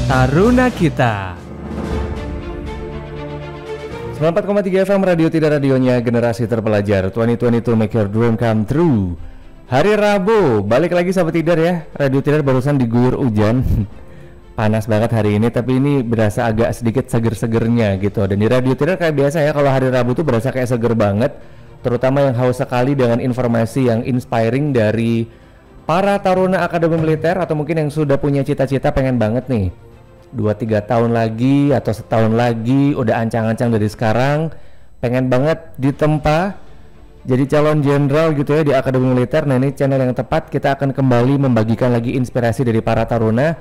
Taruna Kita. 94,3 FM Radio Tidak Radionya Generasi Terpelajar. 2022 make your dream come true. Hari Rabu, balik lagi sahabat Tidar ya. Radio Tidar barusan diguyur hujan. Panas banget hari ini, tapi ini berasa agak sedikit seger-segernya gitu. Dan di Radio Tidar kayak biasa ya, kalau hari Rabu tuh berasa kayak seger banget. Terutama yang haus sekali dengan informasi yang inspiring dari para taruna Akademi Militer, atau mungkin yang sudah punya cita-cita pengen banget nih 2-3 tahun lagi atau setahun lagi, udah ancang-ancang dari sekarang pengen banget ditempa jadi calon jenderal gitu ya di Akademi Militer. Nah, ini channel yang tepat, kita akan kembali membagikan lagi inspirasi dari para taruna.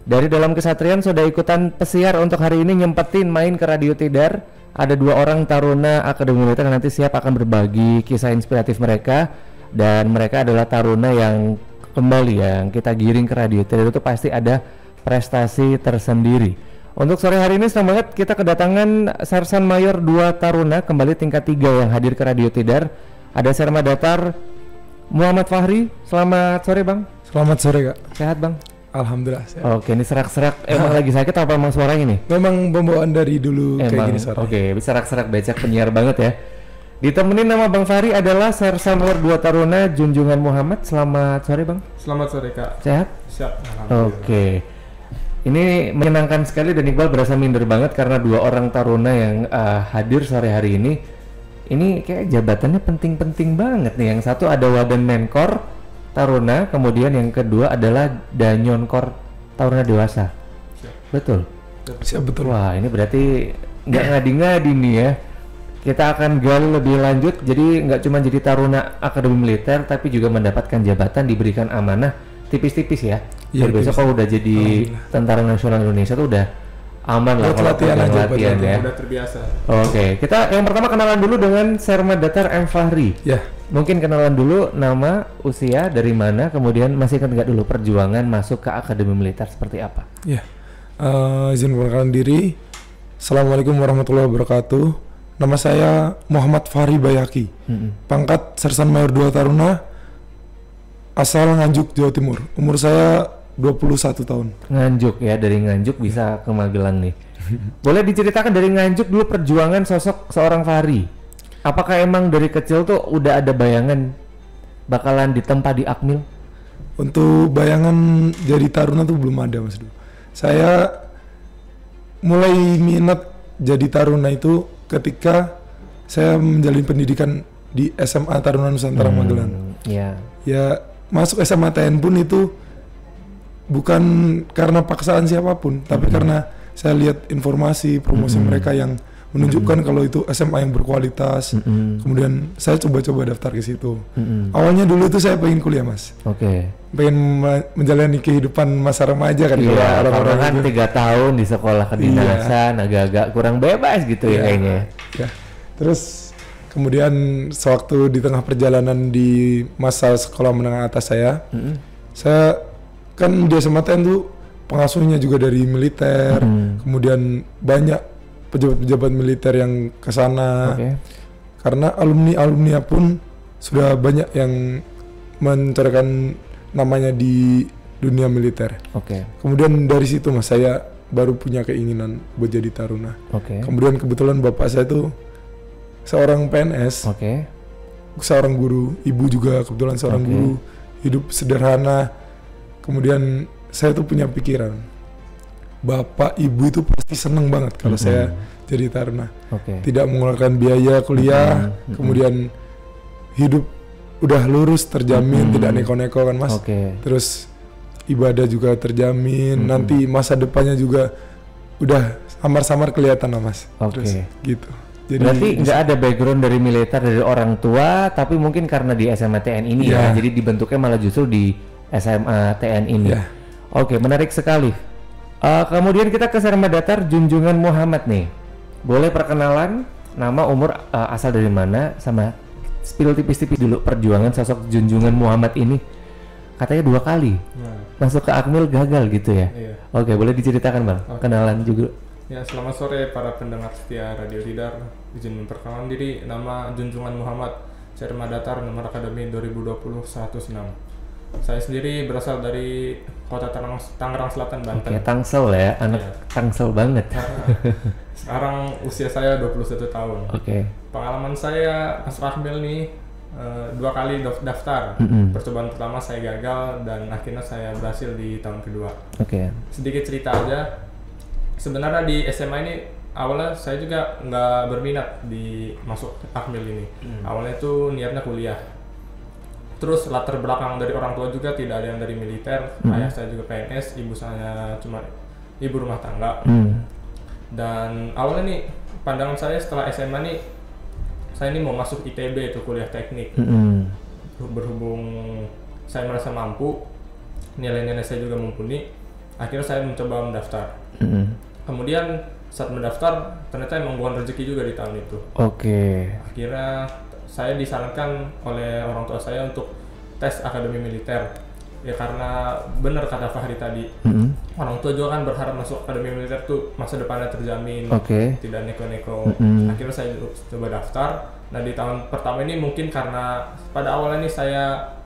Dari dalam kesatrian sudah ikutan pesiar untuk hari ini, nyempetin main ke Radio Tidar. Ada 2 orang taruna Akademi Militer yang nanti siap akan berbagi kisah inspiratif mereka. Dan mereka adalah taruna yang kembali yang kita giring ke Radio Tidar itu pasti ada prestasi tersendiri. Untuk sore hari ini senang banget kita kedatangan Sersan Mayor 2 Taruna kembali tingkat 3 yang hadir ke Radio Tidar. Ada Serma Datar Muhammad Fahri. Selamat sore Bang. Selamat sore Kak. Sehat Bang? Alhamdulillah sehat. Oke, ini serak-serak emang lagi sakit apa emang suaranya nih? Memang pembawaan dari dulu kayak gini suaranya. Oke, serak-serak becak penyiar banget ya. Ditemenin nama Bang Fahri adalah Sersan Mayor 2 Taruna Junjungan Muhammad. Selamat sore Bang. Selamat sore Kak. Sehat? Siap. Alhamdulillah. Oke. Ini menyenangkan sekali dan Iqbal berasa minder banget karena 2 orang taruna yang hadir sore hari ini. Ini kayak jabatannya penting-penting banget nih. Yang satu ada Waden Menkor Taruna, kemudian yang kedua adalah Danyonkor Taruna Dewasa. Siap. Betul? Siap, betul. Wah, ini berarti nggak ngadi-ngadi nih ya. Kita akan gali lebih lanjut, jadi nggak cuma jadi taruna Akademi Militer, tapi juga mendapatkan jabatan, diberikan amanah tipis-tipis ya. Iya, Besok kalau udah jadi Tentara Nasional Indonesia tuh udah aman lah kalau latihan ya. Udah terbiasa. Oke, kita yang pertama kenalan dulu dengan Serma Datar M. Fahri. Ya. Mungkin kenalan dulu nama, usia, dari mana, kemudian masih ingat nggak dulu perjuangan masuk ke Akademi Militer seperti apa? Ya. Izin perkenalkan diri. Assalamualaikum warahmatullahi wabarakatuh. Nama saya Muhammad Fahri Bayaki. Pangkat Sersan Mayor 2 Taruna. Asal Nganjuk, Jawa Timur. Umur saya 21 tahun. Nganjuk ya, dari Nganjuk bisa ke Magelang nih. Boleh diceritakan dari Nganjuk dulu perjuangan sosok seorang Fahri. Apakah emang dari kecil tuh udah ada bayangan bakalan ditempa di Akmil? Untuk bayangan jadi taruna tuh belum ada Mas Du. Saya mulai minat jadi taruna itu ketika saya menjalani pendidikan di SMA Taruna Nusantara Magelang. Iya. Ya, masuk SMA TN pun itu bukan karena paksaan siapapun, tapi karena saya lihat informasi promosi mereka yang menunjukkan kalau itu SMA yang berkualitas. Kemudian saya coba-coba daftar ke situ. Awalnya dulu itu saya pengen kuliah Mas. Oke. Pengen menjalani kehidupan masa remaja kan. Iya, karena kan gitu. 3 tahun di sekolah kedinasan, agak-agak kurang bebas gitu ya kayaknya. Ya. Terus kemudian sewaktu di tengah perjalanan di masa sekolah menengah atas saya kan di SMA TN tuh pengasuhnya juga dari militer, kemudian banyak pejabat-pejabat militer yang kesana. Karena alumni pun sudah banyak yang mencorehkan namanya di dunia militer. Kemudian dari situ Mas saya baru punya keinginan buat jadi taruna. Kemudian kebetulan bapak saya tuh seorang PNS, seorang guru, ibu juga kebetulan seorang guru, hidup sederhana. Kemudian saya tuh punya pikiran, bapak ibu itu pasti seneng banget kalau saya jadi taruna. Tidak mengeluarkan biaya kuliah, kemudian hidup udah lurus terjamin, tidak neko-neko kan Mas. Terus ibadah juga terjamin, nanti masa depannya juga udah samar-samar kelihatan lah Mas. Terus gitu. Jadi berarti nggak ada background dari militer dari orang tua, tapi mungkin karena di SMA TN ini ya, jadi dibentuknya malah justru di SMA TN ini. Oke, menarik sekali. Kemudian kita ke Serma Datar Junjungan Muhammad nih. Boleh perkenalan, nama, umur, asal dari mana, sama spill tipis-tipis dulu perjuangan sosok Junjungan Muhammad ini. Katanya 2 kali masuk ke Akmil gagal gitu ya. Oke, boleh diceritakan Bang, kenalan juga. Ya, selamat sore para pendengar setia Radio Tidar. Izin memperkenalkan diri, nama Junjungan Muhammad, Serma Datar, nomor akademi 2020 106. Saya sendiri berasal dari kota Tangerang Selatan, Banten. Oke, Tangsel ya, anak Iya. Tangsel banget. Sekarang usia saya 21 tahun. Oke. Pengalaman saya masuk Akmil nih 2 kali daftar. Percobaan pertama saya gagal dan akhirnya saya berhasil di tahun kedua. Oke. Sedikit cerita aja. Sebenarnya di SMA ini awalnya saya juga nggak berminat di masuk Akmil ini. Awalnya itu niatnya kuliah. Terus latar belakang dari orang tua juga tidak ada yang dari militer. Ayah saya juga PNS, ibu saya cuma ibu rumah tangga. Dan awalnya nih pandangan saya setelah SMA nih, saya ini mau masuk ITB itu kuliah teknik. Berhubung saya merasa mampu, nilai-nilai saya juga mumpuni, akhirnya saya mencoba mendaftar. Kemudian saat mendaftar ternyata emang bukan rezeki juga di tahun itu. Oke. Akhirnya saya disarankan oleh orang tua saya untuk tes akademi militer. Ya karena benar kata Fahri tadi, orang tua juga kan berharap masuk akademi militer tuh masa depannya terjamin, tidak neko-neko. Akhirnya saya coba daftar. Nah di tahun pertama ini mungkin karena pada awalnya ini saya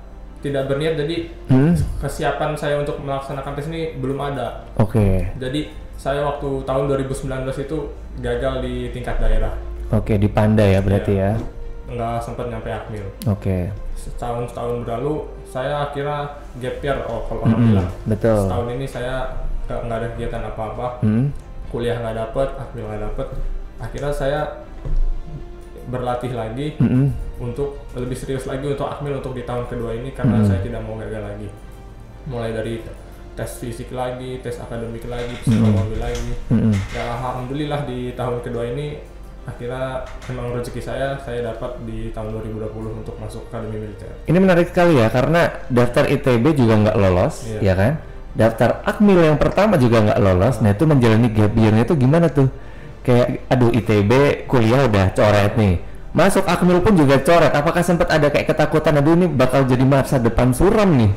tidak berniat, jadi kesiapan saya untuk melaksanakan tes ini belum ada. Jadi saya waktu tahun 2019 itu gagal di tingkat daerah. Oke, di Panda ya berarti ya. Nggak sempat nyampe Akmil. Setahun berlalu, saya akhirnya gap year kalau orang bilang. Betul. Setahun ini saya nggak ada kegiatan apa-apa, kuliah nggak dapet, Akmil nggak dapet. Akhirnya saya berlatih lagi untuk lebih serius lagi untuk Akmil untuk di tahun kedua ini karena saya tidak mau gagal lagi. Mulai dari tes fisik lagi, tes akademik lagi, psikologi lagi. Ya alhamdulillah di tahun kedua ini akhirnya memang rezeki saya dapat di tahun 2020 untuk masuk akademi militer. Ini menarik sekali ya, karena daftar ITB juga nggak lolos, ya kan? Daftar Akmil yang pertama juga nggak lolos. Nah itu menjalani gap year-nya itu gimana tuh? Kayak aduh ITB kuliah udah coret nih, masuk Akmil pun juga coret. Apakah sempat ada kayak ketakutan, aduh ini bakal jadi masa depan suram nih?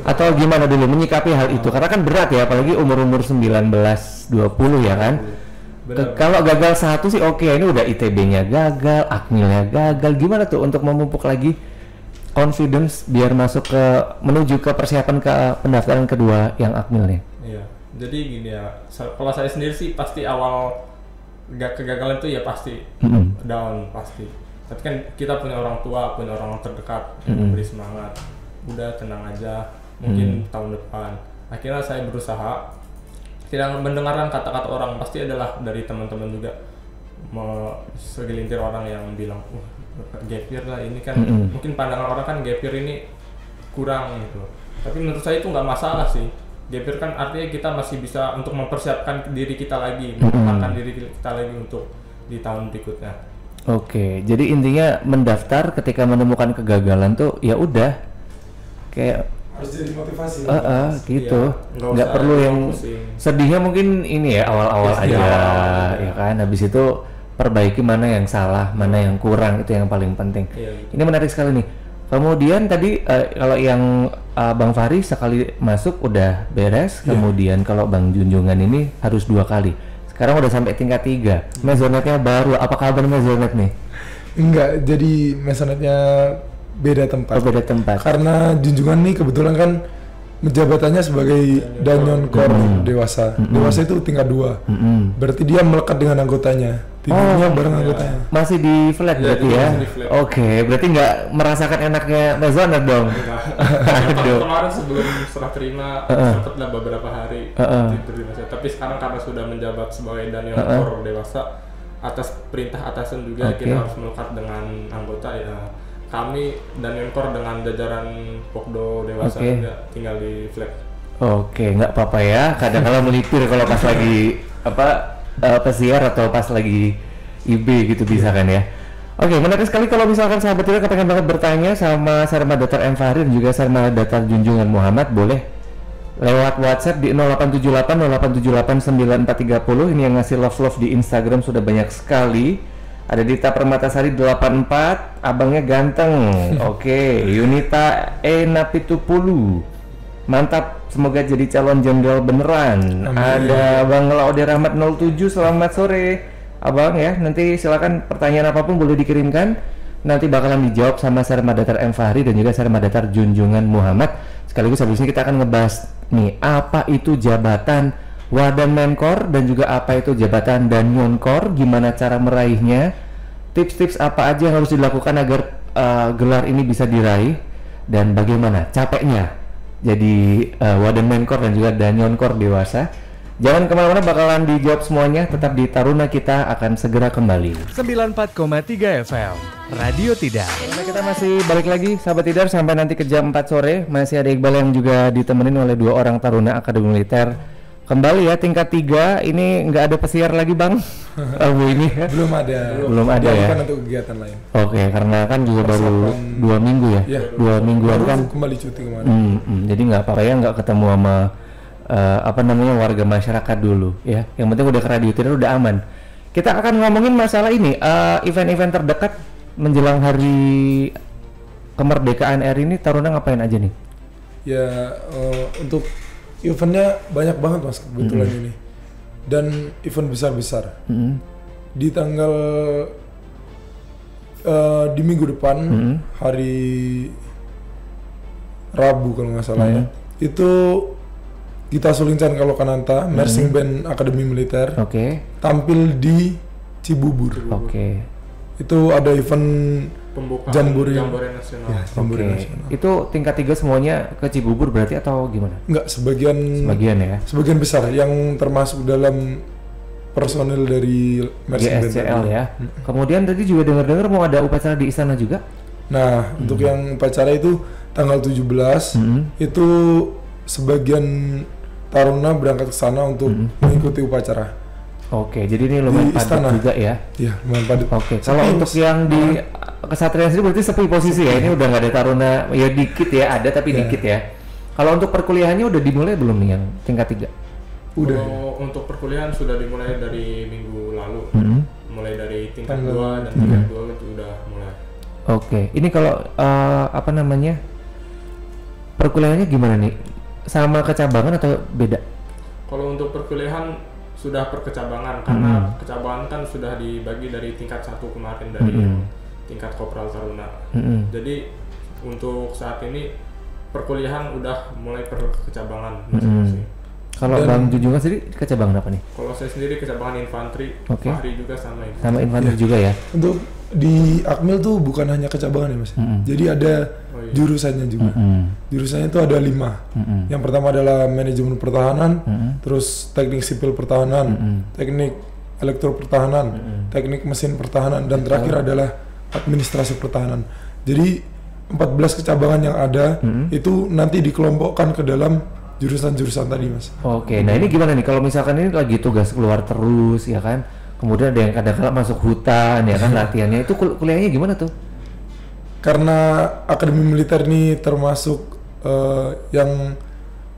Atau gimana dulu menyikapi hal itu? Karena kan berat ya, apalagi umur-umur 19-20 ya kan? Kalau gagal satu sih oke, ini udah ITB-nya gagal, Akmilnya gagal. Gimana tuh untuk memupuk lagi confidence biar masuk ke menuju ke persiapan ke pendaftaran kedua yang Akmil nih? Iya, jadi gini ya, kalau saya sendiri sih pasti awal kegagalan itu ya pasti down pasti. Tapi kan kita punya orang tua, punya orang terdekat yang memberi semangat. Udah tenang aja, mungkin tahun depan. Akhirnya saya berusaha. Tidak mendengarkan kata-kata orang, pasti adalah dari teman-teman juga, segelintir orang yang bilang, gap year lah ini kan, mungkin pandangan orang kan gap year ini kurang gitu. Tapi menurut saya itu nggak masalah sih. Gap year kan artinya kita masih bisa untuk mempersiapkan diri kita lagi, mempersiapkan diri kita lagi untuk di tahun berikutnya. Oke, jadi intinya mendaftar ketika menemukan kegagalan tuh ya udah kayak harus jadi motivasi gitu, ya, nggak perlu yang sedihnya mungkin ini ya awal-awal aja ya kan, habis itu perbaiki mana yang salah, mana yang kurang, itu yang paling penting. Ini menarik sekali nih. Kemudian tadi kalau yang Bang Fahri sekali masuk udah beres, kemudian kalau Bang Junjungan ini harus 2 kali. Sekarang udah sampai tingkat 3. Mezonetnya baru, apa kabar Mezonet nih? Enggak, jadi Mezonetnya beda tempat. Beda tempat. Karena Junjungan nih kebetulan kan jabatannya sebagai Danyon Kor Dewasa. Dewasa itu tingkat 2. Berarti dia melekat dengan anggotanya. Tidurnya bareng anggotanya. Masih di flat berarti ya? Oke, berarti nggak merasakan enaknya Mezonet dong? Aduh. Kemarin sebelum serah terima sempatlah beberapa hari tidur di Mezonet. Tapi sekarang karena sudah menjabat sebagai Danyon Kor Dewasa, atas perintah atasan juga kita harus melekat dengan anggota ya. Kami dan Yonkor dengan jajaran Pokdo Dewasa juga tinggal di flat. Oke, nggak apa-apa ya. Kadang-kadang melipir kalau pas lagi pesiar atau pas lagi IB gitu bisa kan ya. Oke, menarik sekali kalau misalkan sahabat kita kepengen banget bertanya sama Sarma Datar M. Fahri dan juga Sarma Datar Junjungan Muhammad, boleh lewat WhatsApp di 0878 9430. Ini yang ngasih love di Instagram sudah banyak sekali. Ada Dita Permatasari 84, abangnya ganteng. Oke, Yunita Napitupulu. Mantap, semoga jadi calon jenderal beneran. Ada Bang Laude Rahmat 07, selamat sore. Abang ya, nanti silakan pertanyaan apapun boleh dikirimkan. Nanti bakalan dijawab sama Sarma Datar M. Fahri dan juga Sarma Datar Junjungan Muhammad. Sekaligus habis ini kita akan ngebahas nih apa itu jabatan Wadanmenkor dan juga apa itu jabatan Danyonkor, gimana cara meraihnya, tips-tips apa aja yang harus dilakukan agar gelar ini bisa diraih, dan bagaimana capeknya jadi Wadanmenkor dan juga Danyonkor dewasa. Jangan kemana-mana, bakalan dijawab semuanya. Tetap di Taruna, kita akan segera kembali. 94,3 FM Radio Tidar. Nah, kita masih balik lagi sahabat Tidar sampai nanti ke jam 4 sore. Masih ada Iqbal yang juga ditemenin oleh 2 orang Taruna Akademi Militer. Kembali ya tingkat 3. Ini nggak ada pesiar lagi Bang. Ini Belum ada. Belum ada ya. Bukan untuk kegiatan lain. Oke, karena kan juga baru 2 minggu ya. Iya. 2 mingguan kan. Kembali cuti kemarin. Jadi nggak apa-apa ya, nggak ketemu sama warga masyarakat dulu ya. Yang penting udah ke Radio Tidar, udah aman. Kita akan ngomongin masalah ini, event-event terdekat menjelang hari kemerdekaan RI ini. Taruna ngapain aja nih? Ya untuk eventnya banyak banget Mas kebetulan ini, dan event besar-besar. Di tanggal di minggu depan hari Rabu kalau nggak salah ya, itu Gita Sulincan Kalokananta, Marching Band Akademi Militer, tampil di Cibubur. Itu ada event Pembukaan Jambore Nasional. Ya, Jambore Nasional. Itu tingkat 3 semuanya ke Cibubur berarti atau gimana? Enggak, sebagian ya. Sebagian besar yang termasuk dalam personil dari Marching Band GSCL ya. Kemudian tadi juga dengar-dengar mau ada upacara di istana juga. Nah, untuk yang upacara itu tanggal 17 itu sebagian Taruna berangkat ke sana untuk mengikuti upacara. Jadi ini lumayan padat juga ya. Iya, lumayan padat. Kalau untuk yang di Kesatrian sendiri berarti sepi posisi ya. Ini udah nggak ada Taruna, ya dikit ya, ada tapi dikit ya. Kalau untuk perkuliahannya udah dimulai belum nih yang tingkat 3? Udah. Kalau untuk perkuliahan sudah dimulai dari minggu lalu. Mulai dari tingkat 2 dan tingkat 2 itu udah mulai. Ini kalau perkuliahannya gimana nih? Sama kecabangan atau beda? Kalau untuk perkuliahan sudah perkecabangan, karena kecabangan kan sudah dibagi dari tingkat 1 kemarin dari tingkat Kopral Taruna. Jadi untuk saat ini perkuliahan udah mulai perkecabangan masing-masing. Kalau Bang Junjungan sendiri kecabangan apa nih? Kalau saya sendiri kecabangan infanteri, Fahri juga sama infanteri. Sama infanteri juga ya? Untuk di Akmil tuh bukan hanya kecabangan ya Mas. Jadi ada jurusannya juga. Jurusannya itu ada 5. Yang pertama adalah manajemen pertahanan, terus teknik sipil pertahanan, teknik elektro pertahanan, teknik mesin pertahanan, dan terakhir adalah administrasi pertahanan. Jadi 14 kecabangan yang ada itu nanti dikelompokkan ke dalam jurusan-jurusan tadi Mas. Nah ini gimana nih kalau misalkan ini lagi tugas keluar terus ya kan, kemudian ada yang kadang-kadang masuk hutan ya kan, latihannya itu kuliahnya gimana tuh? Karena Akademi Militer ini termasuk yang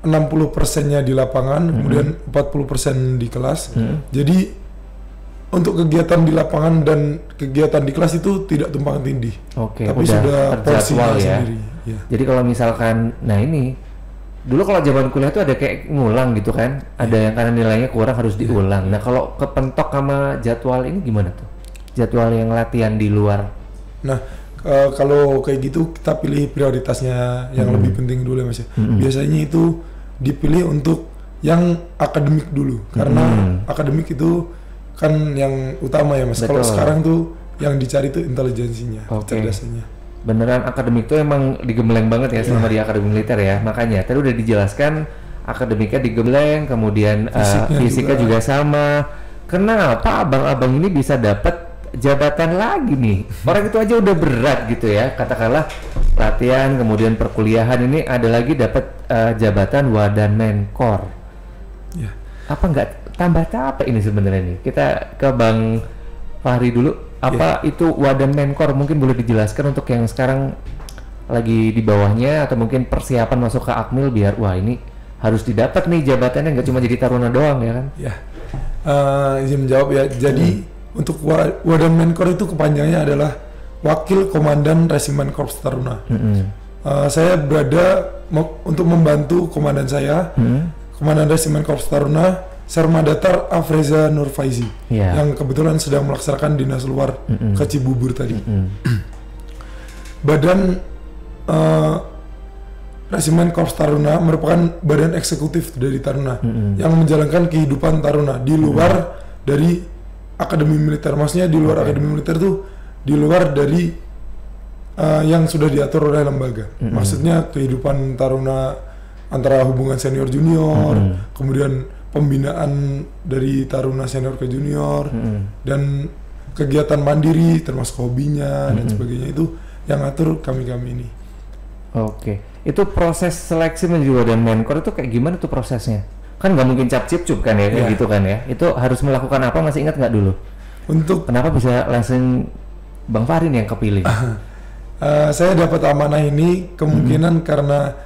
60%-nya di lapangan, kemudian 40% di kelas. Jadi untuk kegiatan di lapangan dan kegiatan di kelas itu tidak tumpang tindih. Tapi sudah porsinya sendiri. Ya. Jadi kalau misalkan, ini dulu kalau zaman kuliah tuh ada kayak ngulang gitu kan, ada yang karena nilainya kurang harus diulang. Nah kalau kepentok sama jadwal ini gimana tuh? Jadwal yang latihan di luar. Nah kalau kayak gitu kita pilih prioritasnya yang lebih penting dulu ya Mas. Biasanya itu dipilih untuk yang akademik dulu, karena akademik itu kan yang utama ya Mas. Kalau sekarang tuh yang dicari tuh intelijensinya, kecerdasannya. Beneran akademik tuh emang digembleng banget ya selama di Akademi Militer ya. Makanya tadi udah dijelaskan akademiknya digembleng, kemudian fisiknya juga sama. Kenapa abang-abang ini bisa dapat jabatan lagi nih? Orang itu aja udah berat gitu ya, katakanlah latihan kemudian perkuliahan, ini ada lagi dapat jabatan Wadanmenkor. Apa nggak tambah capek ini sebenarnya nih? Kita ke Bang Fahri dulu. Apa itu Wadanmenkor? Mungkin boleh dijelaskan untuk yang sekarang lagi di bawahnya atau mungkin persiapan masuk ke Akmil biar wah ini harus didapat nih jabatannya, nggak cuma jadi Taruna doang ya kan? Izin menjawab ya. Jadi untuk Wadanmenkor itu kepanjangannya adalah Wakil Komandan Resimen Korps Taruna. Saya berada untuk membantu komandan saya, Komandan Resimen Korps Taruna Sarmadatar Afreza Nurfaizi, yang kebetulan sedang melaksanakan dinas luar ke Cibubur tadi. Badan Resimen Korps Taruna merupakan badan eksekutif dari Taruna yang menjalankan kehidupan Taruna di luar dari akademi militer. Maksudnya di luar akademi militer tuh di luar dari yang sudah diatur oleh lembaga. Maksudnya kehidupan Taruna antara hubungan senior junior, kemudian pembinaan dari Taruna senior ke junior, dan kegiatan mandiri termasuk hobinya dan sebagainya, itu yang atur kami ini. Oke, itu proses seleksi menuju Wadan Menkor itu kayak gimana tuh prosesnya? Kan nggak mungkin cap-cip-cup kan ya, kayak gitu kan ya? Itu harus melakukan apa, masih ingat nggak dulu? Untuk Kenapa bisa langsung Bang Farin yang kepilih? saya dapat amanah ini kemungkinan karena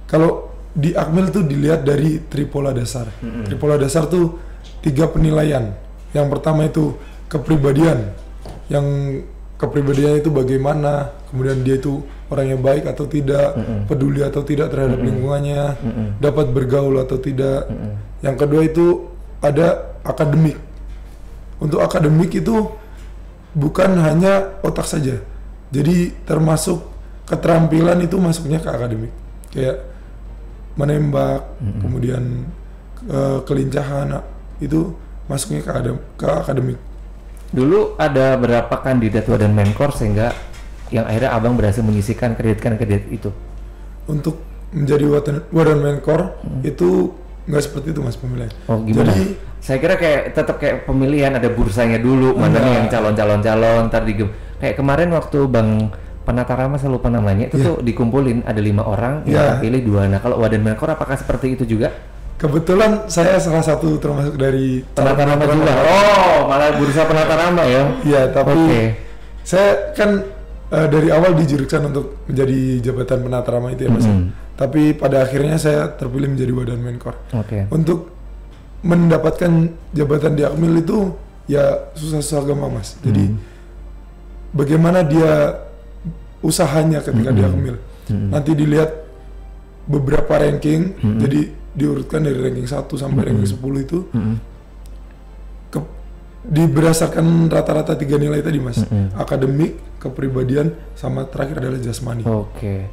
kalau di Akmil tuh dilihat dari tripola dasar. Tripola dasar tuh 3 penilaian. Yang pertama itu kepribadian, yang kepribadiannya itu bagaimana, kemudian dia itu orangnya baik atau tidak, peduli atau tidak terhadap lingkungannya, dapat bergaul atau tidak. Yang kedua itu ada akademik. Untuk akademik itu bukan hanya otak saja, jadi termasuk keterampilan itu masuknya ke akademik, kayak menembak, kemudian kelincahan itu masuknya ke akademik. Dulu ada berapa kandidat Wadan Menkor sehingga yang akhirnya abang berhasil menyisikan kandidat itu? Untuk menjadi Wadan Menkor itu nggak seperti itu mas pemilihan. Oh gimana? Jadi saya kira kayak tetap kayak pemilihan, ada bursanya dulu, mana nih yang calon, ntar kayak kemarin waktu Bang Penatarama, saya lupa namanya, itu tuh dikumpulin ada 5 orang yang terpilih 2. Nah kalau Wadan Menkor apakah seperti itu juga? kebetulan saya salah satu termasuk dari Penatarama juga. Oh, malah bursa Penatarama ya? Iya, tapi saya kan dari awal dijurukan untuk menjadi jabatan Penatarama itu ya mas. Tapi pada akhirnya saya terpilih menjadi Wadan Menkor. Untuk mendapatkan jabatan di Akmil itu ya susah-susah gampang mas. Jadi bagaimana dia usahanya ketika di Akmil. Nanti dilihat beberapa ranking, jadi diurutkan dari ranking 1 sampai ranking 10 itu berdasarkan rata-rata 3 nilai tadi mas. Akademik, kepribadian, sama terakhir adalah jasmani.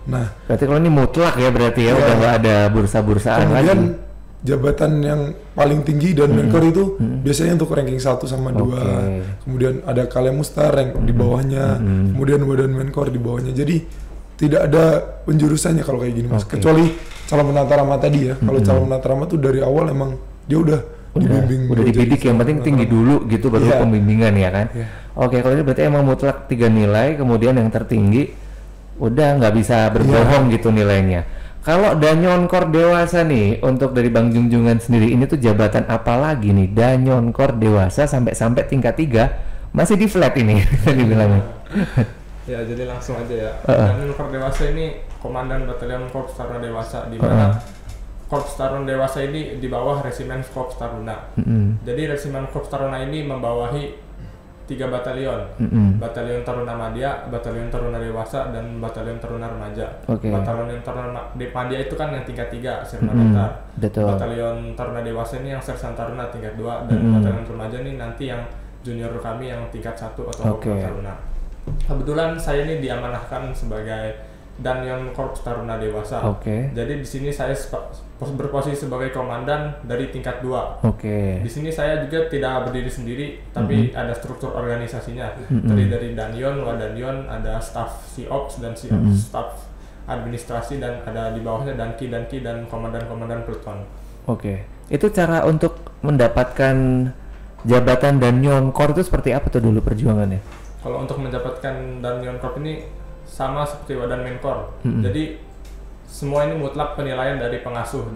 Nah, berarti kalau ini mutlak ya, berarti ya udah nggak ada bursa-bursaan lagi. Kemudian jabatan yang paling tinggi dan Menkor itu biasanya untuk ranking 1 sama 2. Kemudian ada Kalem Mustar rank di bawahnya, kemudian Wadan Menkor di bawahnya. Jadi tidak ada penjurusannya kalau kayak gini mas. Kecuali calon Penatarama tadi ya. Kalau calon Penatarama tuh dari awal emang dia udah dibimbing, udah dibidik, yang penting tinggi dulu gitu baru pembimbingan ya kan. Kalau ini berarti emang mutlak 3 nilai, kemudian yang tertinggi udah nggak bisa berbohong gitu nilainya. Kalau Danyonkor Dewasa nih, untuk dari Bang Junjungan sendiri, ini tuh jabatan apa lagi nih? Danyonkor Dewasa sampai tingkat 3 masih di flat ini dibilangnya. Ya jadi langsung aja ya. Danyonkor Dewasa ini Komandan Batalion Korps Taruna Dewasa, di mana Korps Taruna Dewasa ini di bawah Resimen Korps Taruna. Jadi Resimen Korps Taruna ini membawahi 3 batalion, Batalion Taruna Madya, Batalion Taruna Dewasa, dan Batalion Taruna Remaja. Batalion Taruna Madya itu kan yang tingkat 3, Sirna Datar. Batalion Taruna Dewasa ini yang Sersan Taruna tingkat 2, dan Batalion Remaja ini nanti yang junior kami yang tingkat 1 atau Taruna. Kebetulan saya ini diamanahkan sebagai Danyon Korps Taruna Dewasa. Jadi di sini saya berposisi sebagai komandan dari tingkat 2. Di sini saya juga tidak berdiri sendiri, tapi ada struktur organisasinya. Terdiri dari Danyon, Wadanyon, ada staf SIOPS dan staf administrasi, dan ada di bawahnya Danki dan komandan-komandan pluton. Itu cara untuk mendapatkan jabatan Danyonkor itu seperti apa tuh dulu perjuangannya? Kalau untuk mendapatkan Danyonkor ini sama seperti Wadan Menkor. Jadi semua ini mutlak penilaian dari pengasuh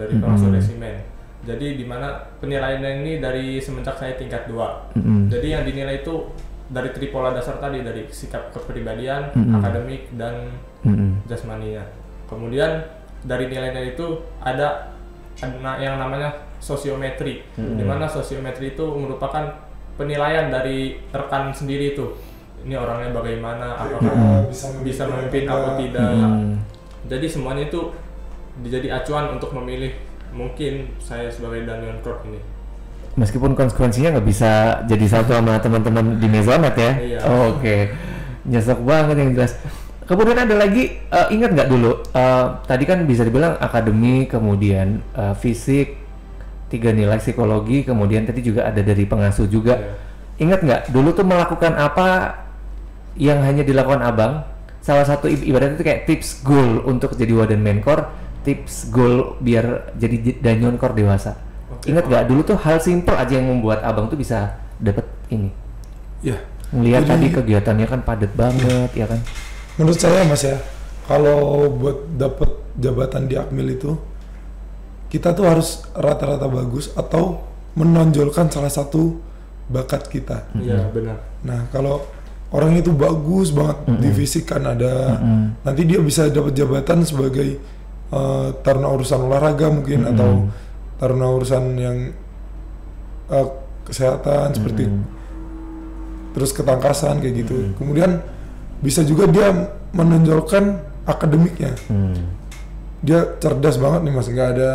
resimen. Jadi di mana penilaian ini dari semenjak saya tingkat 2. Jadi yang dinilai itu dari tripola dasar tadi, dari sikap kepribadian, akademik, dan jasmaninya. Kemudian dari nilai-nilai itu ada yang namanya sosiometri. Di mana sosiometri itu merupakan penilaian dari rekan sendiri itu. Ini orangnya bagaimana, apakah bisa memimpin atau tidak. Jadi semuanya itu dijadi acuan untuk memilih mungkin saya sebagai Danyonkor ini. Meskipun konsekuensinya nggak bisa jadi satu sama teman-teman di Mezonet ya. Nyesek banget yang jelas. Kemudian ada lagi, ingat nggak dulu, tadi kan bisa dibilang akademi, kemudian fisik, 3 nilai psikologi, kemudian tadi juga ada dari pengasuh juga. Ingat nggak dulu tuh melakukan apa yang hanya dilakukan abang? Salah satu ibaratnya itu kayak tips goal untuk jadi Wadan Menkor, tips goal biar jadi Danyonkor dewasa. Ingat nggak dulu tuh hal simple aja yang membuat abang tuh bisa dapet ini? Ya. Ngelihat Jadi, tadi kegiatannya kan padat banget, ya kan? menurut saya Mas ya, kalau buat dapat jabatan di Akmil itu, kita tuh harus rata-rata bagus atau menonjolkan salah satu bakat kita. Iya, benar. Nah, kalau orang itu bagus banget di fisik kan ada, nanti dia bisa dapat jabatan sebagai taruna urusan olahraga mungkin, atau taruna urusan yang kesehatan seperti terus ketangkasan kayak gitu. Kemudian bisa juga dia menonjolkan akademiknya. Dia cerdas banget nih Mas, nggak ada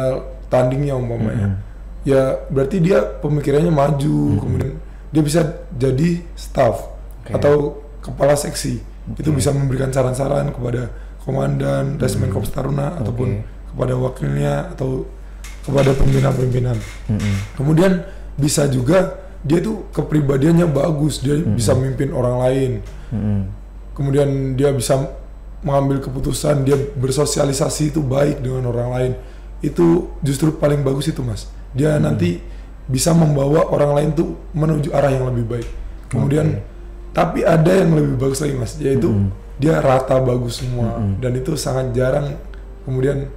tandingnya umpamanya. Ya berarti dia pemikirannya maju, kemudian dia bisa jadi staff atau kepala seksi. Itu bisa memberikan saran-saran kepada komandan, Resmen Korps Taruna ataupun kepada wakilnya atau kepada pimpinan-pimpinan. Kemudian bisa juga dia tuh kepribadiannya bagus, dia bisa memimpin orang lain. Kemudian dia bisa mengambil keputusan, dia bersosialisasi itu baik dengan orang lain. Itu justru paling bagus itu Mas. Dia nanti bisa membawa orang lain tuh menuju arah yang lebih baik. Kemudian tapi ada yang lebih bagus lagi Mas, yaitu dia rata bagus semua, dan itu sangat jarang kemudian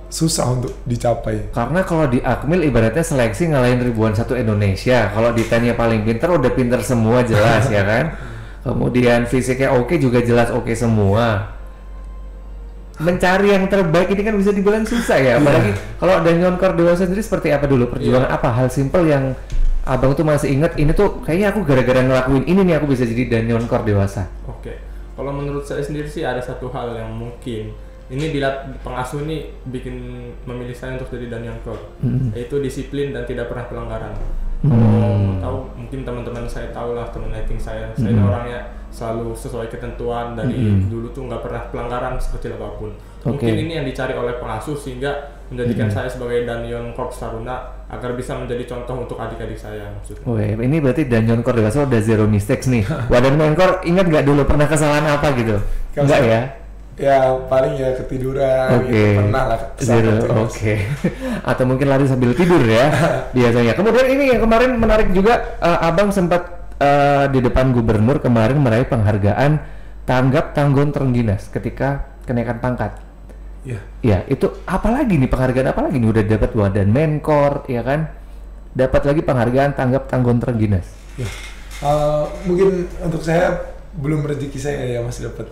susah untuk dicapai. Karena kalau di Akmil ibaratnya seleksi ngalahin ribuan satu Indonesia. Kalau di TEN-nya paling pinter udah pinter semua jelas ya kan. Kemudian fisiknya oke juga jelas oke semua. Mencari yang terbaik ini kan bisa dibilang susah ya. Apalagi kalau Danyonkor dewasa sendiri seperti apa dulu perjuangan apa hal simpel yang abang tuh masih ingat ini tuh kayaknya aku gara-gara ngelakuin ini nih aku bisa jadi Danyonkor dewasa. Oke. Kalau menurut saya sendiri sih ada satu hal yang mungkin ini pengasuh ini bikin memilih saya untuk jadi Danyonkor, yaitu disiplin dan tidak pernah pelanggaran. Kalau tahu mungkin teman-teman saya tahu lah, teman lighting saya ini orangnya selalu sesuai ketentuan dari dulu tuh nggak pernah pelanggaran sekecil apapun. Mungkin ini yang dicari oleh pengasuh sehingga menjadikan saya sebagai Danyonkor Taruna agar bisa menjadi contoh untuk adik-adik saya maksudnya. Ini berarti Danyonkor dewasa udah zero mistakes nih. Wadan Menkor ingat nggak dulu pernah kesalahan apa gitu? Enggak ya? Ya paling ya ketiduran gitu, pernah lah zero, atau mungkin lari sambil tidur ya biasanya. Kemudian ini yang kemarin menarik juga, abang sempat di depan gubernur kemarin meraih penghargaan tanggap tanggung Trengginas ketika kenaikan pangkat. Ya itu apalagi nih penghargaan apalagi nih, udah dapat Wadan Menkor ya kan, dapat lagi penghargaan tanggap tanggung Trengginas. Mungkin untuk saya belum rezeki saya ya Mas dapat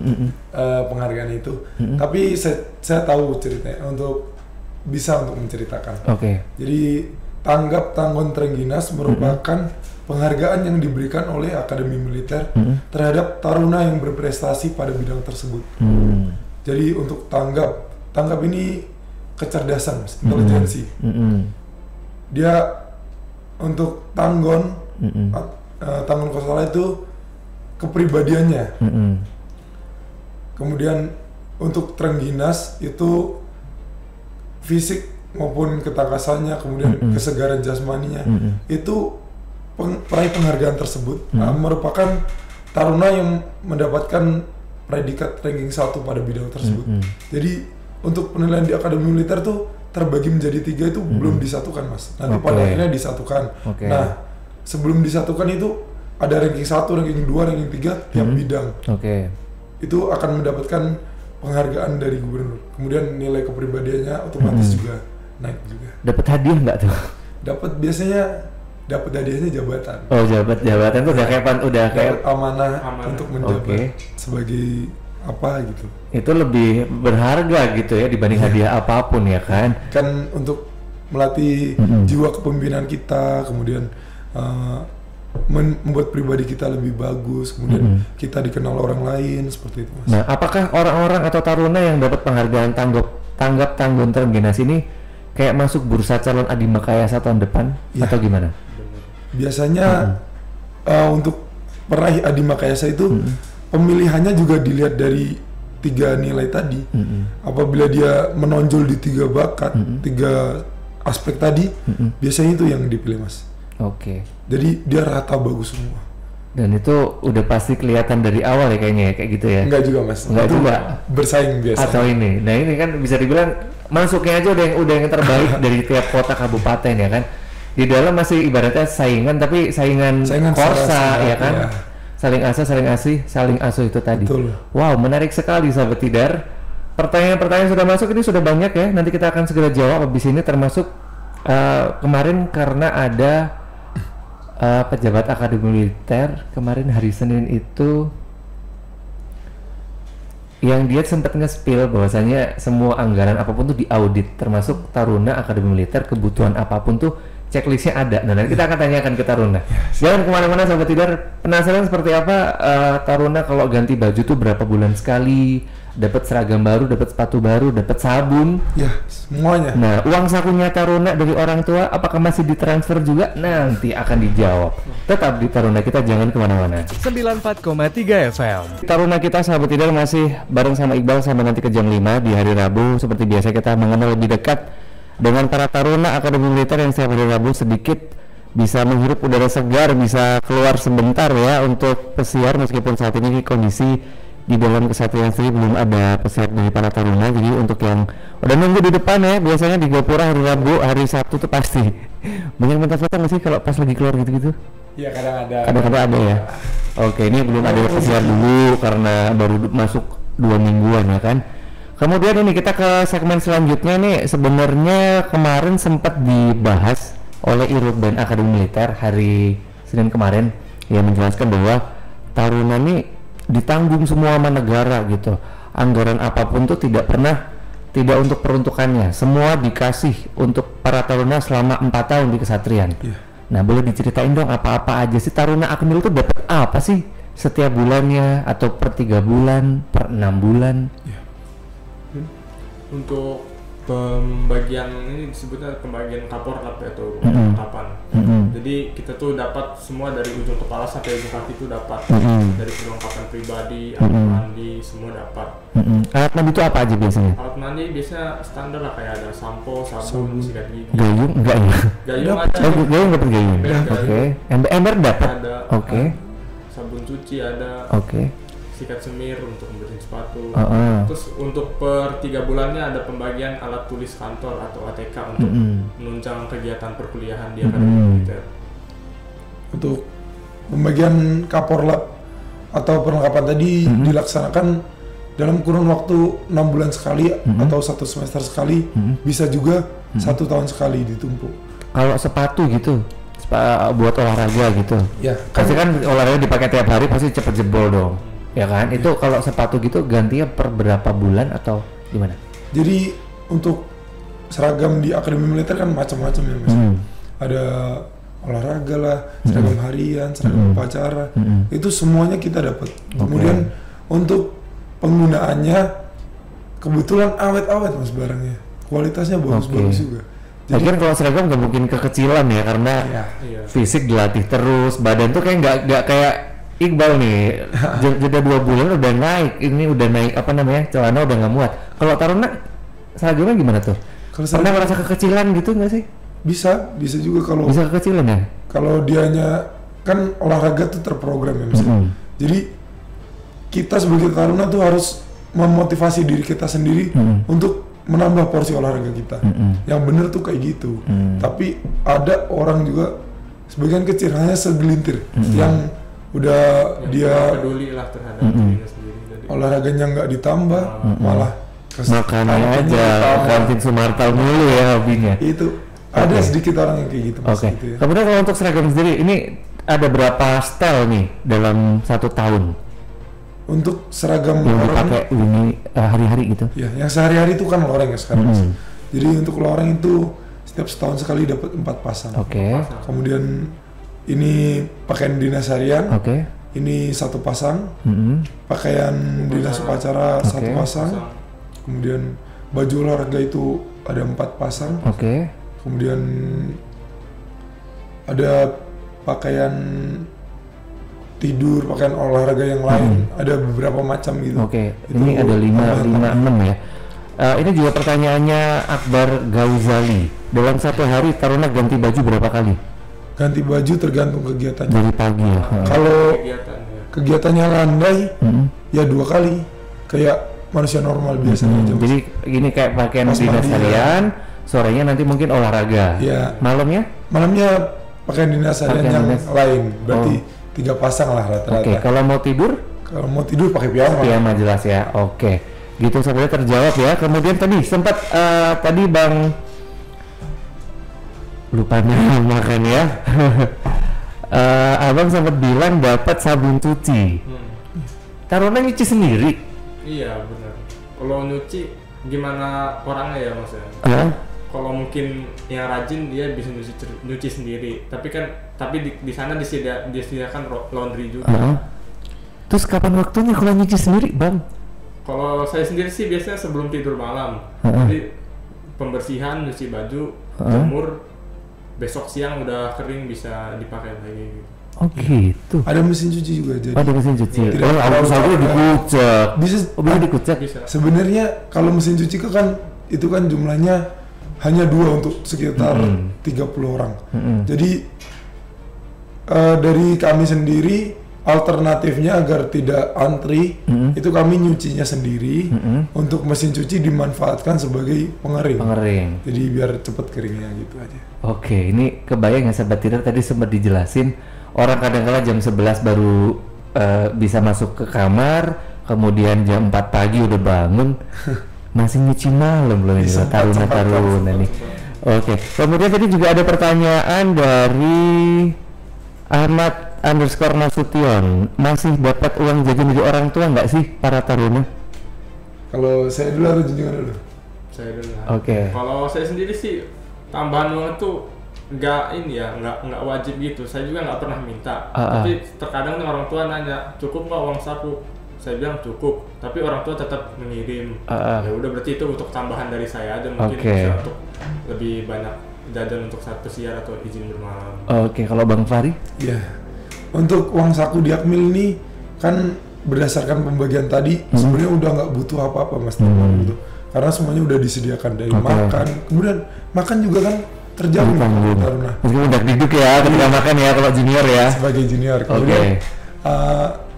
penghargaan itu, tapi saya tahu ceritanya untuk bisa untuk menceritakan. Jadi tanggap tanggung Trengginas merupakan penghargaan yang diberikan oleh Akademi Militer terhadap taruna yang berprestasi pada bidang tersebut. Jadi untuk tanggap ini kecerdasan Mas, intelijensi. Dia untuk Tanggon Kosola itu kepribadiannya. Kemudian untuk Trengginas itu fisik maupun ketangkasannya, kemudian kesegaran jasmaninya. Itu peraih penghargaan tersebut merupakan taruna yang mendapatkan predikat ranking 1 pada bidang tersebut. Jadi untuk penilaian di Akademi Militer tuh terbagi menjadi 3 itu belum disatukan Mas. Nanti pada akhirnya disatukan. Nah sebelum disatukan itu ada ranking 1, ranking 2, ranking 3 tiap bidang. Itu akan mendapatkan penghargaan dari gubernur. Kemudian nilai kepribadiannya otomatis juga naik juga. Dapat hadiah nggak tuh? Dapat hadiahnya jabatan. Jabatan tuh udah kayak amanah untuk menjabat sebagai apa gitu. Itu lebih berharga gitu ya dibanding hadiah apapun ya kan? Kan untuk melatih jiwa kepemimpinan kita, kemudian membuat pribadi kita lebih bagus, kemudian kita dikenal orang lain seperti itu Mas. Nah, apakah orang-orang atau taruna yang dapat penghargaan tanggap tanggung Trengginas ini kayak masuk bursa calon Adi Makayasa tahun depan atau gimana? Bener. Biasanya untuk peraih Adi Makayasa itu pemilihannya juga dilihat dari 3 nilai tadi. Apabila dia menonjol di 3 bakat, 3 aspek tadi, biasanya itu yang dipilih Mas. Oke. Jadi dia rata bagus semua. Dan itu udah pasti kelihatan dari awal ya kayaknya ya, kayak gitu ya. Enggak juga Mas. Enggak Itu juga. bersaing biasa. Atau ini. Nah, ini kan bisa dibilang masuknya aja udah yang terbaik dari tiap kota kabupaten ya kan. Di dalam masih ibaratnya saingan, tapi saingan korsa ya kan. Ya. Saling asa, saling asih, saling asuh itu tadi. Betul. Wow, menarik sekali sahabat Tidar. Pertanyaan-pertanyaan sudah masuk, ini sudah banyak ya. Nanti kita akan segera jawab habis ini, termasuk kemarin karena ada pejabat Akademi Militer kemarin hari Senin itu yang dia sempat nge-spill bahwasanya semua anggaran apapun tuh diaudit, termasuk Taruna Akademi Militer, kebutuhan apapun tuh checklistnya ada. Nah, nanti kita akan tanyakan ke Taruna. Jangan kemana-mana sahabat Tidar, penasaran seperti apa Taruna kalau ganti baju tuh berapa bulan sekali, dapat seragam baru, dapat sepatu baru, dapat sabun. Ya, semuanya. Nah, uang sakunya Taruna dari orang tua apakah masih ditransfer juga? Nanti akan dijawab. Tetap di Taruna kita, jangan kemana-mana. 94,3 FM. Taruna kita sahabat Tidar masih bareng sama Iqbal sampai nanti ke jam 5 di hari Rabu. Seperti biasa kita mengenal lebih dekat dengan para Taruna Akademi Militer yang setiap hari Rabu sedikit bisa menghirup udara segar, bisa keluar sebentar ya untuk pesiar, meskipun saat ini kondisi di dalam kesatuan sendiri belum ada pesiar dari para Taruna. Jadi untuk yang udah nunggu di depan ya, biasanya di Gapura hari Rabu, hari Sabtu tuh pasti banyak mentah-mentah nggak sih kalau pas lagi keluar gitu-gitu? Iya, kadang ada. Kadang-kadang ada ya. Oke, ini belum ada pesiar dulu karena baru masuk 2 mingguan ya kan. Kemudian ini kita ke segmen selanjutnya nih. Sebenarnya kemarin sempat dibahas oleh Irutban Akademi Militer hari Senin kemarin yang menjelaskan bahwa Taruna nih ditanggung semua sama negara gitu. Anggaran apapun tuh tidak untuk peruntukannya. Semua dikasih untuk para Taruna selama 4 tahun di Kesatrian. Nah, boleh diceritain dong apa-apa aja sih Taruna Akmil itu dapat apa sih setiap bulannya, atau per 3 bulan, per 6 bulan? Untuk pembagian ini disebutnya pembagian kaporlap atau perlengkapan. Jadi kita tuh dapat semua dari ujung kepala sampai ujung kaki itu dapat. Dari perlengkapan pribadi, alat mandi, semua dapat. Alat mandi itu apa aja biasanya? Alat mandi biasanya standar lah, kayak ada sampo, sabun, sikat gigi. Gayung enggak ya? Gayung ada. Gayung dapat gayung. Oke. Ember dapat. Ada. Oke. Sabun cuci ada. Oke. Sikat semir untuk membersihin sepatu. Terus untuk per 3 bulannya ada pembagian alat tulis kantor atau ATK untuk menunjang kegiatan perkuliahan di Akademi Militer. Untuk pembagian kaporlap atau perlengkapan tadi dilaksanakan dalam kurun waktu 6 bulan sekali atau 1 semester sekali, bisa juga 1 tahun sekali ditumpuk. Kalau sepatu gitu, buat olahraga gitu. Ya, Pasti kan olahraga dipakai tiap hari pasti cepet jebol dong. Ya kan? Itu kalau sepatu gitu gantinya per berapa bulan atau gimana? Jadi untuk seragam di Akademi Militer kan macam-macam ya Mas. Ada olahraga lah, seragam harian, seragam upacara. Itu semuanya kita dapat. Kemudian untuk penggunaannya kebetulan awet-awet Mas barangnya. Kualitasnya bagus-bagus juga. Jadi kan kalau seragam nggak mungkin kekecilan ya, karena fisik dilatih terus, badan tuh kayak nggak kayak Iqbal nih, jeda 2 bulan udah naik, ini udah naik apa namanya, celana udah nggak muat. Kalau Taruna seragamnya gimana tuh? Pernah merasa kekecilan gitu nggak sih? Bisa juga kalau bisa kekecilan ya? Kalau dianya kan olahraga tuh terprogram ya Mas. Jadi kita sebagai Taruna tuh harus memotivasi diri kita sendiri untuk menambah porsi olahraga kita. Yang bener tuh kayak gitu. Tapi ada orang juga sebagian kecil, hanya segelintir yang udah dia peduli lah terhadap dirinya sendiri. Jadi olahraganya nggak ditambah, malah makannya aja kantin Sumartal mulu ya hobinya. Itu ada sedikit orang yang kayak gitu. Oke. Gitu ya. Kemudian kalau untuk seragam sendiri, ini ada berapa style nih dalam 1 tahun? Untuk seragam yang orang dipakai ini hari-hari gitu? Ya, yang sehari-hari itu kan loreng ya sekarang. Mas. Jadi untuk loreng itu setiap setahun sekali dapat 4 pasang. Oke. Kemudian ini pakaian dinas harian. Oke. Ini 1 pasang. Pakaian dinas upacara 1 pasang. Kemudian baju olahraga itu ada 4 pasang. Oke. Kemudian ada pakaian tidur, pakaian olahraga yang lain, ada beberapa macam gitu. Oke, Itu ini ada 5, tambahan. 6 ya. Ini juga pertanyaannya Akbar Gauzali. Dalam satu hari Taruna ganti baju berapa kali? Ganti baju tergantung kegiatannya. Dari pagi ya. Kalau kegiatan ya. kegiatannya landai, ya 2 kali, kayak manusia normal biasanya aja. Jadi ini kayak pakaian Pas dinas mandi, harian, sorenya nanti mungkin olahraga. Iya. Malamnya? Malamnya pakaian dinas harian Pakaian yang dinas. lain, berarti 3 pasang lah Oke, rata-rata. kalau mau tidur? Kalau mau tidur pakai piyama. Piyama jelas ya. Oke. Gitu sebenarnya terjawab ya. Kemudian tadi sempat tadi Bang lupa nama kan ya. Abang sempat bilang dapat sabun cuci. Taruna nyuci sendiri. Iya benar. Kalau nyuci gimana orangnya ya Mas ya? Hah? Kalau mungkin yang rajin dia bisa nyuci sendiri. Tapi di sana disediakan laundry juga. Terus kapan waktunya kalau nyuci sendiri, Bang? Kalau saya sendiri sih biasanya sebelum tidur malam. Jadi pembersihan, nyuci baju, jemur, besok siang udah kering bisa dipakai lagi gitu. Oh gitu. Ada mesin cuci juga jadi. Ada mesin cuci. Tidak Oh, harus aku ada. dikucek. Bisa Bisa dikucek. Bisa. sebenarnya kalau mesin cuci itu kan jumlahnya hanya 2 untuk sekitar 30 orang. Jadi dari kami sendiri alternatifnya agar tidak antri itu kami nyucinya sendiri. Untuk mesin cuci dimanfaatkan sebagai pengering. Pengering. Jadi biar cepat keringnya gitu aja. Oke, ini kebayang ya sahabat tidur tadi sempat dijelasin orang kadang-kala jam 11 baru bisa masuk ke kamar, kemudian jam 4 pagi udah bangun masih nyuci malam belum ini taruna nih. Oke, kemudian tadi juga ada pertanyaan dari Ahmad_Nasution, masih dapat uang jajan dari orang tua nggak sih para taruna? Kalau saya dulu atau junjungan dulu? Saya dulu. Oke. Kalau saya sendiri sih tambahan uang itu nggak wajib gitu. Saya juga nggak pernah minta. Tapi terkadang nih orang tua nanya, cukup nggak uang saku? Saya bilang cukup. Tapi orang tua tetap mengirim. Ya udah berarti itu untuk tambahan dari saya aja mungkin bisa untuk lebih banyak jajan untuk saat pesiar atau izin bermalam. Oke, kalau Bang Fahri? Ya, untuk uang saku di Akmil ini kan berdasarkan pembagian tadi sebenarnya udah nggak butuh apa-apa Mas Taruna gitu. Karena semuanya udah disediakan dari makan, kemudian makan juga kan terjamin Taruna. Mungkin udah duduk ya ketika makan ya kalau junior ya. Sebagai junior. Kemudian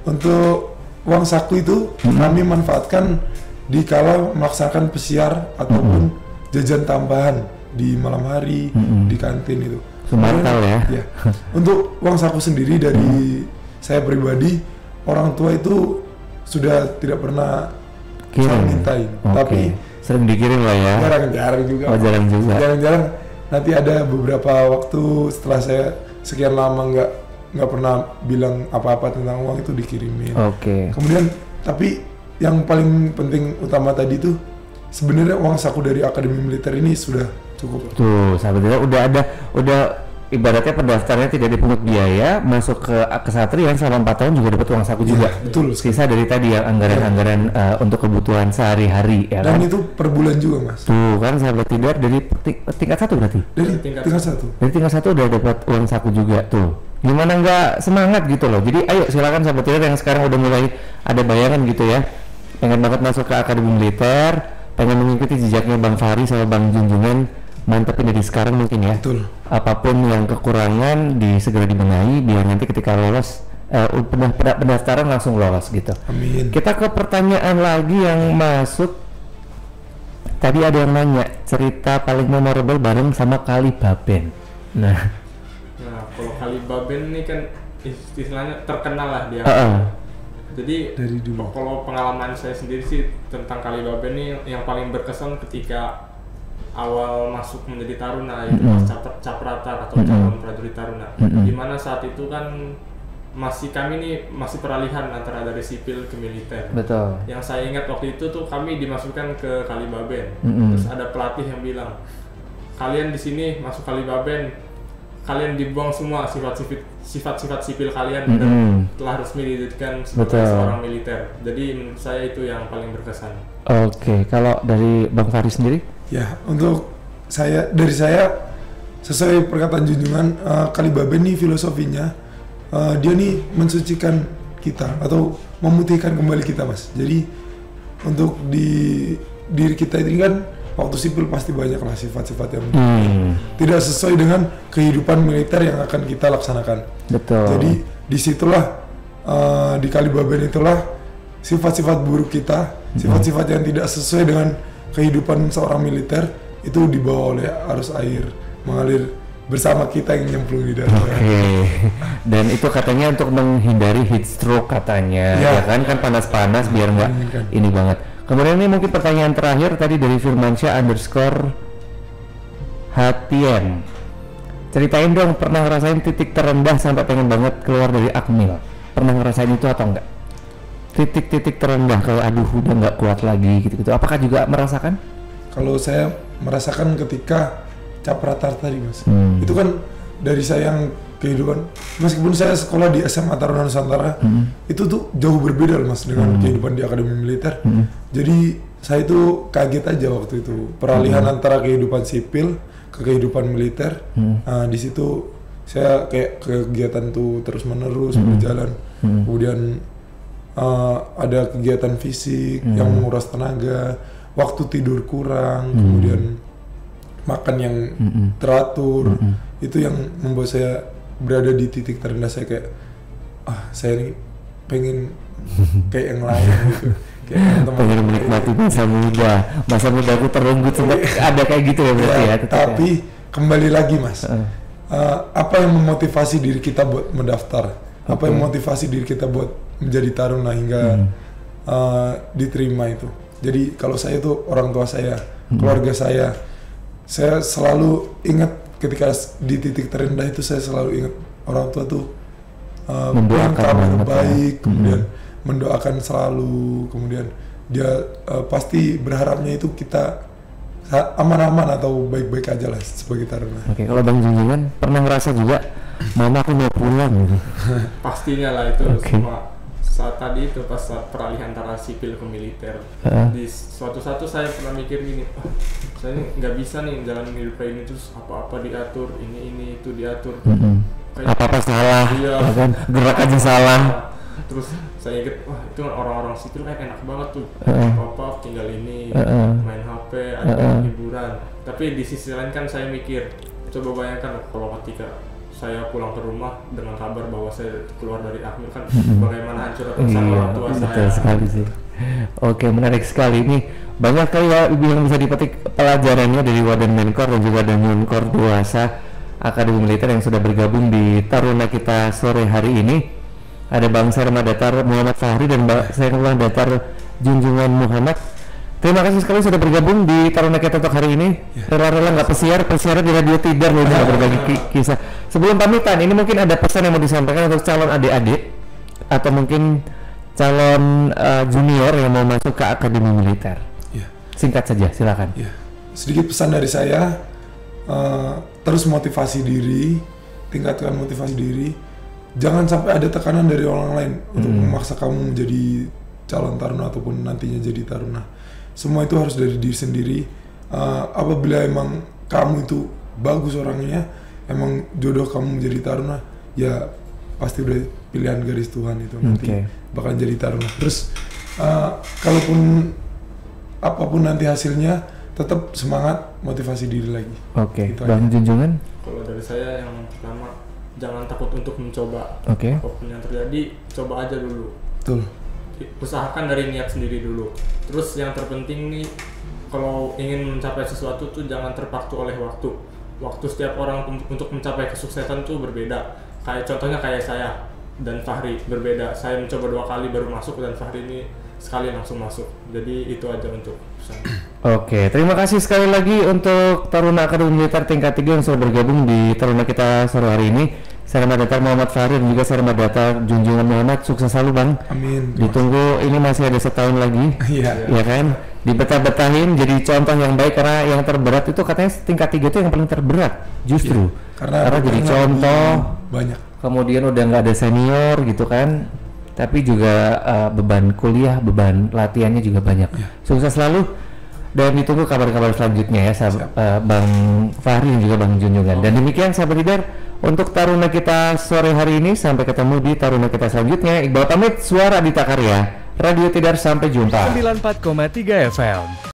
untuk uang saku itu kami manfaatkan dikala melaksanakan pesiar ataupun jajan tambahan di malam hari di kantin itu. Sumartal ya. Ya. Untuk uang saku sendiri dari saya pribadi, orang tua itu sudah tidak pernah saya mintain, tapi sering dikirim lah ya. jarang-jarang juga. Oh, jarang juga. Jarang-jarang. Nanti ada beberapa waktu setelah saya sekian lama nggak pernah bilang apa-apa tentang uang itu dikirimin. Oke. Kemudian tapi yang paling penting utama tadi tuh sebenarnya uang saku dari Akademi Militer ini sudah cukup. Tuh, sahabatnya udah ibaratnya pendaftarnya tidak dipungut biaya, masuk ke kesatrian selama 4 tahun juga dapat uang saku juga. Betul. Sisa dari tadi ya anggaran-anggaran untuk kebutuhan sehari-hari ya kan. Dan itu per bulan juga Mas. Tuh kan sahabat tidur dari tingkat 1 berarti. Dari tingkat 1. Dari tingkat 1 udah dapat uang saku juga tuh. Gimana nggak semangat gitu loh. Jadi ayo silakan sahabat tidur yang sekarang udah mulai ada bayangan gitu ya. Pengen banget masuk ke Akademi Militer, pengen mengikuti jejaknya Bang Fahri sama Bang Junjungan. Mantepin dari sekarang mungkin ya. Betul. Apapun yang kekurangan segera dibenahi biar nanti ketika lolos pendaftaran langsung lolos gitu. Amin. Kita ke pertanyaan lagi yang masuk. Tadi ada yang nanya cerita paling memorable bareng sama Kali Baben. Nah, Kalau Kali Baben ini kan istilahnya terkenal lah dia. Jadi Dari dulu. kalau pengalaman saya sendiri sih tentang Kali Baben ini yang paling berkesan ketika awal masuk menjadi taruna yaitu capratar atau calon prajurit taruna. Dimana saat itu kan kami nih masih peralihan antara dari sipil ke militer. betul. Yang saya ingat waktu itu tuh kami dimasukkan ke Kali Baben. Terus ada pelatih yang bilang, kalian di sini masuk Kali Baben, kalian dibuang semua sifat-sifat sipil kalian dan telah resmi dijadikan sebagai seorang militer. Jadi menurut saya itu yang paling berkesan. Oke, kalau dari Bang Fahri sendiri? Ya, untuk saya sesuai perkataan junjungan Kali Baben nih filosofinya dia nih mensucikan kita atau memutihkan kembali kita, Mas. Jadi untuk di diri kita ini kan waktu sipil pasti banyak lah sifat-sifat yang tidak sesuai dengan kehidupan militer yang akan kita laksanakan. Betul. Jadi disitulah di Kalibaben itulah sifat-sifat buruk kita, sifat-sifat yang tidak sesuai dengan kehidupan seorang militer itu dibawa oleh arus air mengalir bersama kita yang nyemplung di dalam. Dan itu katanya untuk menghindari heat stroke katanya, ya kan panas-panas biar nggak ini banget. Kemudian ini mungkin pertanyaan terakhir tadi dari Firmansyah_Hatien. Ceritain dong, pernah ngerasain titik terendah sampai pengen banget keluar dari Akmil? Pernah ngerasain itu atau enggak? Titik-titik terendah kayak aduh udah nggak kuat lagi gitu-gitu. Apakah juga merasakan? Kalau saya merasakan ketika Capratar tadi, Mas. Itu kan dari saya yang kehidupan, meskipun saya sekolah di SMA Taruna Nusantara, itu tuh jauh berbeda loh, Mas, dengan kehidupan di Akademi Militer. Jadi saya itu kaget aja waktu itu peralihan antara kehidupan sipil ke kehidupan militer. Nah, di situ saya kayak kegiatan tuh terus menerus berjalan. Kemudian ada kegiatan fisik yang menguras tenaga, waktu tidur kurang, kemudian makan yang teratur. Itu yang membuat saya berada di titik terendah. Saya kayak saya ini pengen kayak yang lain gitu. Kayak pengen menikmati masa muda aku terenggut sempat ada kayak gitu ya berarti ya. Tapi kembali lagi, Mas, apa yang memotivasi diri kita buat mendaftar? Apa yang memotivasi diri kita buat menjadi taruna hingga diterima itu? Jadi kalau saya tuh orang tua saya, keluarga saya selalu ingat ketika di titik terendah itu, saya selalu ingat orang tua tuh mendoakan kabar baik, kemudian mendoakan selalu, kemudian dia pasti berharapnya itu kita aman-aman atau baik-baik aja lah sebagai taruna. Oke, kalau Bang Junjungan pernah ngerasa juga, mama aku mau pulang gitu? Pastinya lah itu semua. Saat tadi itu pas saat peralihan antara sipil ke militer, di suatu saya pernah mikir gini, saya ini nggak bisa nih jalan hidup kayak ini, terus apa-apa diatur, ini itu diatur, apa-apa salah, iya, kan gerak aja salah. Terus saya inget, wah itu orang-orang sipil kayak enak banget tuh, apa tinggal ini, main HP, ada hiburan. Tapi di sisi lain kan saya mikir, coba bayangkan kalau ketika saya pulang ke rumah dengan kabar bahwa saya keluar dari Akmil, kan bagaimana hancur perasaan orang tua saya. Betul sekali sih. Oke, menarik sekali ini. Banyak kali ya yang bisa dipetik pelajarannya dari Waden Menkor dan juga dari Menkor Duasa Akademi Militer yang sudah bergabung di Taruna kita sore hari ini. Ada Bang Sarma Datar Muhammad Fahri dan Bang Sarma Datar Junjungan Muhammad. Terima kasih sekali sudah bergabung di Taruna kita untuk hari ini. Rela-rela nggak pesiar di Radio Tidar loh, berbagi kisah. Sebelum pamitan, ini mungkin ada pesan yang mau disampaikan untuk calon adik-adik atau mungkin calon junior yang mau masuk ke Akademi Militer. Singkat saja, silakan. Sedikit pesan dari saya, terus motivasi diri, tingkatkan motivasi diri. Jangan sampai ada tekanan dari orang lain untuk memaksa kamu menjadi calon taruna ataupun nantinya jadi taruna. Semua itu harus dari diri sendiri. Apabila emang kamu itu bagus orangnya, emang jodoh kamu menjadi taruna, ya pasti udah pilihan garis Tuhan itu nanti bakal jadi taruna. Terus kalaupun apapun nanti hasilnya, tetap semangat, motivasi diri lagi. Oke, Bang Junjungan? Kalau dari saya yang pertama, jangan takut untuk mencoba. Apapun yang terjadi, coba aja dulu. Betul. Usahakan dari niat sendiri dulu. Terus yang terpenting nih, kalau ingin mencapai sesuatu tuh jangan terpaku oleh waktu. Waktu setiap orang untuk mencapai kesuksesan tuh berbeda. Contohnya kayak saya dan Fahri berbeda. Saya mencoba 2 kali baru masuk, dan Fahri ini sekali langsung masuk. Jadi itu aja untuk pesan. Oke, terima kasih sekali lagi untuk Taruna Akademi Militer tingkat 3 yang sudah bergabung di Taruna kita sore hari ini. Sarma Datar Muhammad Fahri dan juga Sarma Datar Junjungan Muhammad, sukses selalu Bang. Amin. Ditunggu, ini masih ada setahun lagi. Ya kan? Dibetah-betahin jadi contoh yang baik, karena yang terberat itu katanya tingkat 3 itu yang paling terberat justru. Karena jadi contoh banyak. Kemudian udah nggak ada senior gitu kan. Tapi juga beban kuliah, beban latihannya juga banyak. Sukses selalu. Dan ditunggu kabar-kabar selanjutnya ya Bang Fahri dan juga Bang Junjungan. Dan demikian sahabat Tidar, Untuk Taruna kita sore hari ini, sampai ketemu di Taruna kita selanjutnya. Iqbal pamit, Suara Adita Karya, Radio Tidar, sampai jumpa. 94,3 FM.